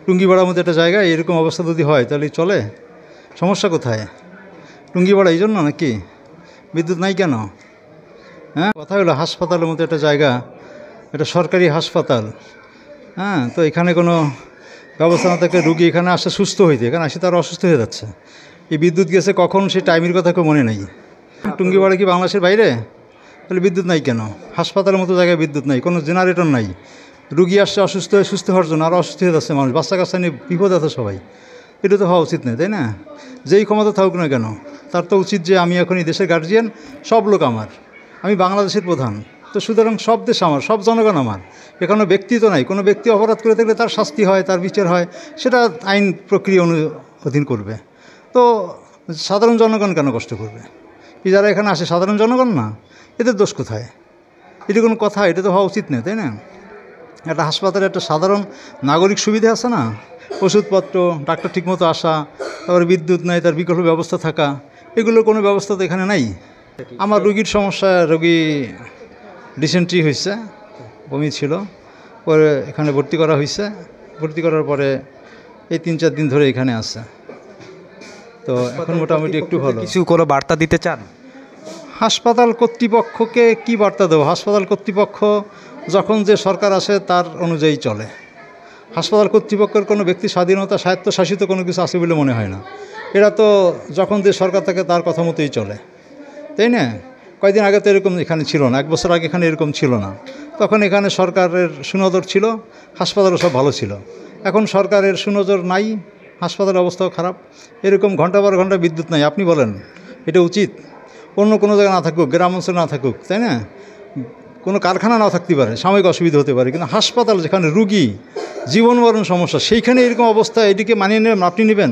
টুঙ্গিপাড়ার মধ্যে একটা জায়গায় এরকম অবস্থা যদি হয় তাহলে চলে? সমস্যা কোথায়? টুঙ্গিপাড়া এই জন্য নাকি বিদ্যুৎ নাই কেন? হ্যাঁ, কথা হলো হাসপাতালের মধ্যে একটা জায়গা, এটা সরকারি হাসপাতাল। হ্যাঁ, তো এখানে কোনো ব্যবস্থা না থাকলে রুগী এখানে আসে সুস্থ হইতে, এখানে আসে তারা অসুস্থ হয়ে যাচ্ছে। এই বিদ্যুৎ গেছে কখন সে টাইমের কথা কেউ মনে নেই। টুঙ্গিপাড়া কি বাংলাদেশের বাইরে? তাহলে বিদ্যুৎ নাই কেন? হাসপাতালের মতো জায়গায় বিদ্যুৎ নাই, কোনো জেনারেটর নাই। রুগী আসছে অসুস্থ হয়ে সুস্থ হওয়ার জন্য, আরও অসুস্থ হয়ে যাচ্ছে মানুষ, বাচ্চা কাচ্চা নিয়ে বিপদ আছে সবাই। এটা তো হওয়া উচিত নয়, তাই না? যেই ক্ষমতা থাকুক না কেন, তার তো উচিত যে আমি এখন এই দেশের গার্জিয়ান, সব লোক আমার, আমি বাংলাদেশের প্রধান, তো সুতরাং সব দেশ আমার, সব জনগণ আমার। এখানে ব্যক্তি তো নাই, কোনো ব্যক্তি অপরাধ করে থাকলে তার শাস্তি হয়, তার বিচার হয়, সেটা আইন প্রক্রিয়া অধীন করবে। তো সাধারণ জনগণ কেন কষ্ট করবে? কি যারা এখানে আসে সাধারণ জনগণ না? এদের দোষ কোথায়? এটা কোনো কথা? এটা তো হওয়া উচিত নয়, তাই না? একটা হাসপাতালে একটা সাধারণ নাগরিক সুবিধা আছে না, ওষুধপত্র, ডাক্তার ঠিকমতো আসা, তারপরে বিদ্যুৎ নাই, তার বিকল্প ব্যবস্থা থাকা, এগুলোর কোনো ব্যবস্থা তো এখানে নাই। আমার রুগীর সমস্যা, রুগী ডিসেন্ট্রি হয়েছে, বমি ছিল, পরে এখানে ভর্তি করা হয়েছে। ভর্তি করার পরে এই 3-4 দিন ধরে এখানে আছে, তো এখন মোটামুটি একটু ভালো। কিছু কোনো বার্তা দিতে চান? হাসপাতাল কর্তৃপক্ষকে কি বার্তা দেবো? হাসপাতাল কর্তৃপক্ষ যখন যে সরকার আসে তার অনুযায়ী চলে। হাসপাতাল কর্তৃপক্ষের কোনো ব্যক্তি স্বাধীনতা, স্বায়ত্তশাসিত কোনো কিছু আছে বলে মনে হয় না। এরা তো যখন যে সরকার থাকে তার কথা মতোই চলে, তাই না? কয়েকদিন আগে তো এরকম এখানে ছিল না, 1 বছর আগে এখানে এরকম ছিল না। তখন এখানে সরকারের সুনজর ছিল, হাসপাতালও সব ভালো ছিল। এখন সরকারের সুনজর নাই, হাসপাতালের অবস্থাও খারাপ। এরকম ঘন্টা পর ঘন্টা বিদ্যুৎ নাই, আপনি বলেন এটা উচিত? অন্য কোনো জায়গায় না থাকুক, গ্রাম অঞ্চলে না থাকুক, তাই না? কোনো কারখানা নাও থাকতে পারে, সাময়িক অসুবিধা হতে পারে, কিন্তু হাসপাতাল যেখানে রুগী জীবন মরণ সমস্যা, সেইখানে এরকম অবস্থা, এটিকে মানিয়ে নেবেন? আপনি নেবেন?